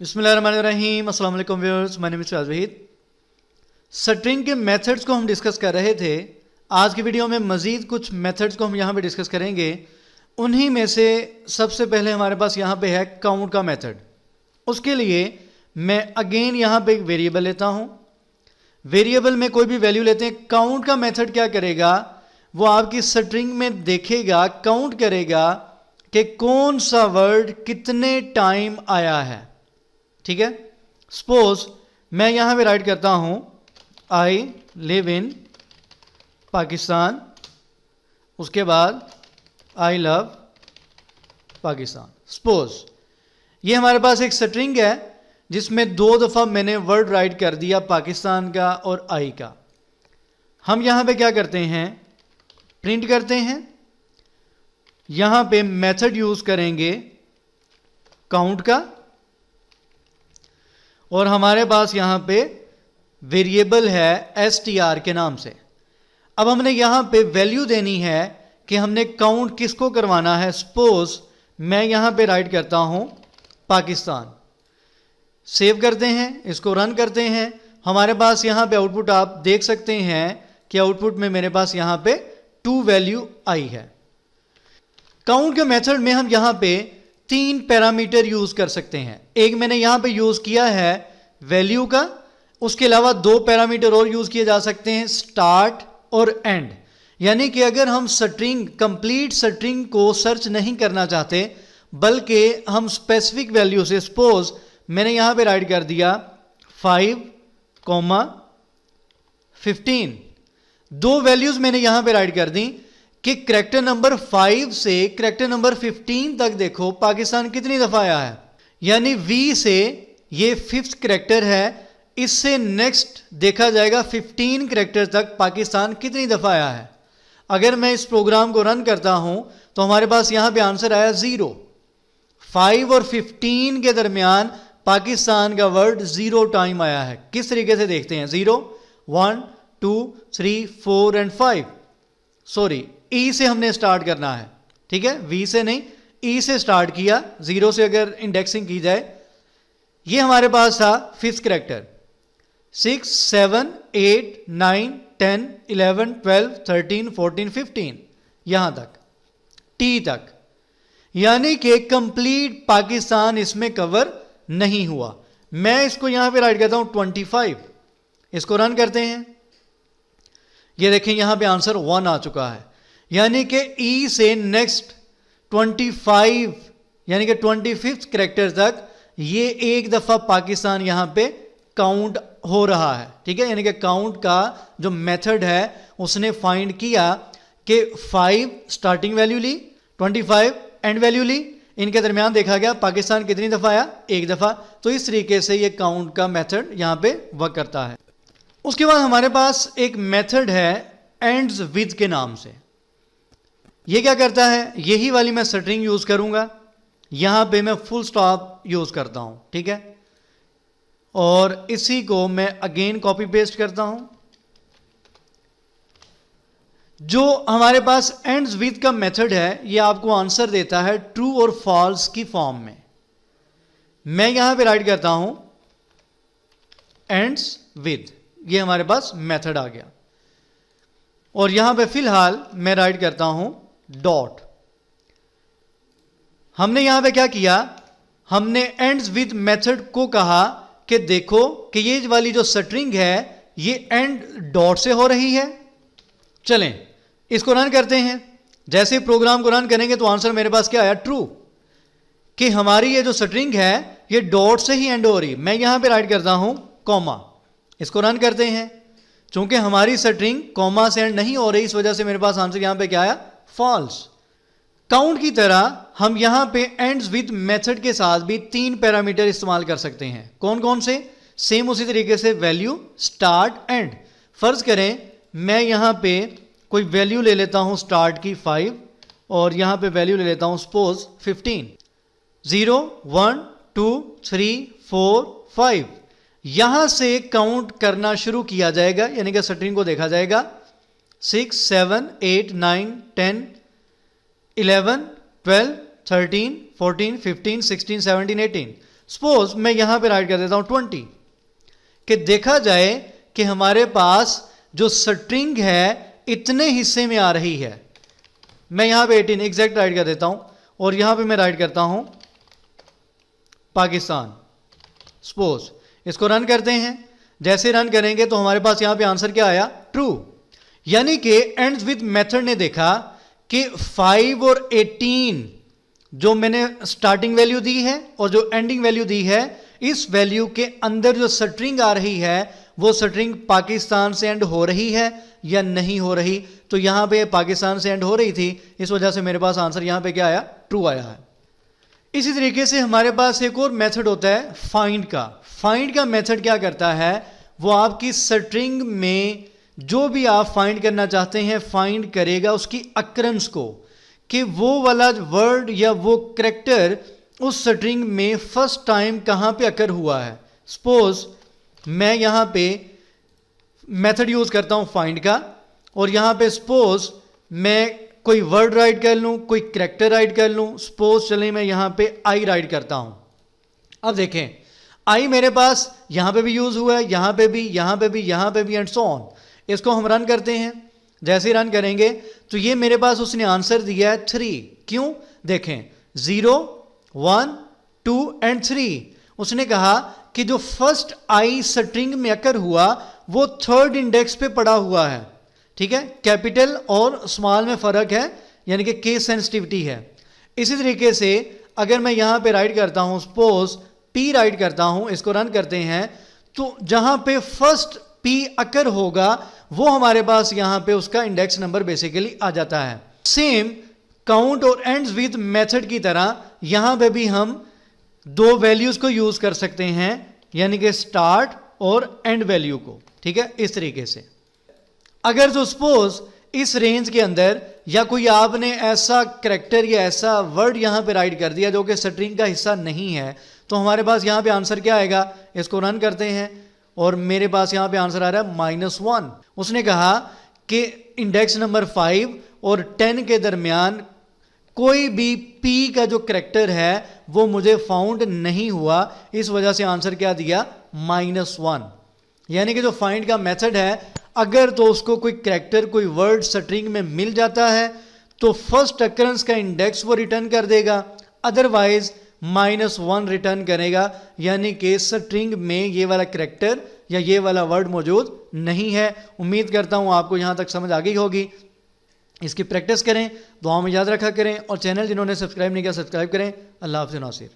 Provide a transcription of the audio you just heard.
बिस्मिल्लाहिर्रहमानिर्रहीम, अस्सलाम वालेकुम viewers, my name is Waheed. String के मेथड्स को हम डिस्कस कर रहे थे। आज की वीडियो में मज़ीद कुछ मेथड्स को हम यहाँ पे डिस्कस करेंगे। उन्हीं में से सबसे पहले हमारे पास यहाँ पे है काउंट का मेथड। उसके लिए मैं अगेन यहाँ पे एक वेरिएबल लेता हूँ। वेरिएबल में कोई भी वैल्यू लेते हैं। काउंट का मेथड क्या करेगा, वो आपकी स्ट्रिंग में देखेगा, काउंट करेगा कि कौन सा वर्ड कितने टाइम आया है। ठीक है, सपोज मैं यहां पे राइट करता हूं आई लिव इन पाकिस्तान, उसके बाद आई लव पाकिस्तान। सपोज ये हमारे पास एक स्ट्रिंग है जिसमें दो दफा मैंने वर्ड राइट कर दिया, पाकिस्तान का और आई का। हम यहां पे क्या करते हैं, प्रिंट करते हैं। यहां पे मेथड यूज करेंगे काउंट का, और हमारे पास यहां पे वेरिएबल है str के नाम से। अब हमने यहां पे वैल्यू देनी है कि हमने काउंट किसको करवाना है। सपोज मैं यहां पे राइट करता हूं पाकिस्तान। सेव करते हैं, इसको रन करते हैं। हमारे पास यहां पे आउटपुट आप देख सकते हैं कि आउटपुट में मेरे पास यहां पे 2 वैल्यू आई है। काउंट के मेथड में हम यहां पे 3 पैरामीटर यूज कर सकते हैं। एक मैंने यहां पे यूज किया है वैल्यू का, उसके अलावा 2 पैरामीटर और यूज किए जा सकते हैं, स्टार्ट और एंड। यानी कि अगर हम स्ट्रिंग, कंप्लीट स्ट्रिंग को सर्च नहीं करना चाहते, बल्कि हम स्पेसिफिक वैल्यू से, सपोज मैंने यहां पे राइट कर दिया 5,15, 2 वैल्यूज मैंने यहां पे राइट कर दी कि करेक्टर नंबर 5 से करेक्टर नंबर 15 तक देखो पाकिस्तान कितनी दफा आया है। यानी V से ये 5th करेक्टर है, इससे नेक्स्ट देखा जाएगा 15 करेक्टर तक पाकिस्तान कितनी दफा आया है। अगर मैं इस प्रोग्राम को रन करता हूं तो हमारे पास यहां पे आंसर आया 0। 5 और 15 के दरमियान पाकिस्तान का वर्ड 0 टाइम आया है। किस तरीके से देखते हैं, 0, 1, 2, 3, 4 एंड 5। सॉरी, ई से हमने स्टार्ट करना है। ठीक है, वी से नहीं, ई से स्टार्ट किया। 0 से अगर इंडेक्सिंग की जाए, ये हमारे पास था 5th करेक्टर। 6, 7, 8, 9, 10, 11, 12, 13, 14, 15, यहां तक, टी तक। यानी कि कंप्लीट पाकिस्तान इसमें कवर नहीं हुआ। मैं इसको यहां पे राइट करता हूं 25। इसको रन करते हैं, ये देखें यहां पे आंसर 1 आ चुका है। यानी कि ई से नेक्स्ट 25 यानी कि 25th करेक्टर तक ये एक दफा पाकिस्तान यहां पे काउंट हो रहा है। ठीक है, यानी कि काउंट का जो मेथड है उसने फाइंड किया कि 5 स्टार्टिंग वैल्यू ली, 25 एंड वैल्यू ली, इनके दरमियान देखा गया पाकिस्तान कितनी दफा आया, एक दफा। तो इस तरीके से ये काउंट का मेथड यहां पे वर्क करता है। उसके बाद हमारे पास एक मेथड है एंड्स विद के नाम से। ये क्या करता है, यही वाली मैं स्ट्रिंग यूज करूंगा। यहां पे मैं फुल स्टॉप यूज करता हूं। ठीक है, और इसी को मैं अगेन कॉपी पेस्ट करता हूं। जो हमारे पास एंड्स विद का मेथड है, ये आपको आंसर देता है ट्रू और फॉल्स की फॉर्म में। मैं यहां पे राइट करता हूं एंड्स विद, ये हमारे पास मेथड आ गया। और यहां पे फिलहाल मैं राइट करता हूं डॉट। हमने यहां पे क्या किया, हमने एंड्स विद मेथड को कहा कि देखो कि ये वाली जो स्ट्रिंग है ये एंड डॉट से हो रही है। चलें इसको रन करते हैं। जैसे प्रोग्राम को रन करेंगे तो आंसर मेरे पास क्या आया, ट्रू, कि हमारी ये जो स्ट्रिंग है ये डॉट से ही एंड हो रही। मैं यहां पे राइट करता हूं कॉमा, इसको रन करते हैं। चूंकि हमारी स्ट्रिंग कॉमा से एंड नहीं हो रही, इस वजह से मेरे पास आंसर यहां पे क्या आया, फॉल्स। काउंट की तरह हम यहां पे एंड्स विद मेथड के साथ भी 3 पैरामीटर इस्तेमाल कर सकते हैं। कौन कौन से, सेम उसी तरीके से वैल्यू, स्टार्ट, एंड। फर्ज करें मैं यहां पे कोई वैल्यू ले लेता हूं स्टार्ट की 5, और यहां पे वैल्यू ले लेता हूं सपोज 15। 0, 1, 2, 3, 4, 5, यहां से काउंट करना शुरू किया जाएगा, यानी कि स्ट्रिंग को देखा जाएगा। 6, 7, 8, 9, 10, 11, 12, 13, 14, 15, 16, 17, 18। सपोज मैं यहां पे राइट कर देता हूं 20, कि देखा जाए कि हमारे पास जो स्ट्रिंग है इतने हिस्से में आ रही है। मैं यहां पे 18 एग्जैक्ट राइट कर देता हूं और यहां पे मैं राइट करता हूं पाकिस्तान। सपोज इसको रन करते हैं, जैसे रन करेंगे तो हमारे पास यहां पे आंसर क्या आया? ट्रू। यानी कि एंड्स विद मेथड ने देखा कि 5 और 18 जो मैंने स्टार्टिंग वैल्यू दी है और जो एंडिंग वैल्यू दी है, इस वैल्यू के अंदर जो स्ट्रिंग आ रही है वो स्ट्रिंग पाकिस्तान से एंड हो रही है या नहीं हो रही। तो यहां पे पाकिस्तान से एंड हो रही थी, इस वजह से मेरे पास आंसर यहां पे क्या आया? ट्रू आया है। इसी तरीके से हमारे पास एक और मेथड होता है फाइंड का। फाइंड का मेथड क्या करता है? वो आपकी स्ट्रिंग में जो भी आप फाइंड करना चाहते हैं फाइंड करेगा उसकी अक्रंस को, कि वो वाला वर्ड या वो कैरेक्टर उस स्ट्रिंग में फर्स्ट टाइम कहां पे अकर हुआ है। सपोज मैं यहां पे मेथड यूज करता हूं फाइंड का, और यहां पे सपोज मैं कोई वर्ड राइट कर लूं, कोई कैरेक्टर राइट कर लूं। सपोज चले मैं यहां पे आई राइट करता हूं। अब देखें आई मेरे पास यहां पे भी यूज हुआ है, यहां पे भी, यहां पे भी, यहां पे भी, एंड सो ऑन। इसको हम रन करते हैं। जैसे ही रन करेंगे तो ये मेरे पास उसने आंसर दिया है 3। क्यों? देखें 0, 1, 2 एंड 3। उसने कहा कि जो फर्स्ट आई स्ट्रिंग में अकर हुआ वो थर्ड इंडेक्स पे पड़ा हुआ है। ठीक है, कैपिटल और स्मॉल में फर्क है, यानी कि केस सेंसिटिविटी है। इसी तरीके से अगर मैं यहां पे राइट करता हूं, सपोज पी राइट करता हूं, इसको रन करते हैं, तो जहां पे फर्स्ट पी अकर होगा वो हमारे पास यहां पे उसका इंडेक्स नंबर बेसिकली आ जाता है। सेम काउंट और एंड्स विद मेथड की तरह यहां पे भी हम दो वैल्यूज को यूज कर सकते हैं, यानी कि स्टार्ट और एंड वैल्यू को। ठीक है, इस तरीके से अगर जो सपोज इस रेंज के अंदर या कोई आपने ऐसा कैरेक्टर या ऐसा वर्ड यहां पे राइट कर दिया जो कि स्ट्रिंग का हिस्सा नहीं है, तो हमारे पास यहां पे आंसर क्या आएगा? इसको रन करते हैं और मेरे पास यहां पे आंसर आ रहा है -1। उसने कहा कि इंडेक्स नंबर 5 और 10 के दरमियान कोई भी पी का जो कैरेक्टर है वो मुझे फाउंड नहीं हुआ, इस वजह से आंसर क्या दिया? -1। यानी कि जो फाइंड का मेथड है, अगर तो उसको कोई कैरेक्टर, कोई वर्ड स्ट्रिंग में मिल जाता है तो फर्स्ट अकरेंस का इंडेक्स वो रिटर्न कर देगा, अदरवाइज -1 रिटर्न करेगा, यानी कि स्ट्रिंग में ये वाला कैरेक्टर या ये वाला वर्ड मौजूद नहीं है। उम्मीद करता हूं आपको यहां तक समझ आ गई होगी। इसकी प्रैक्टिस करें, दुआ में याद रखा करें, और चैनल जिन्होंने सब्सक्राइब नहीं किया सब्सक्राइब करें। अल्लाह हाफ़िज़ नासिर।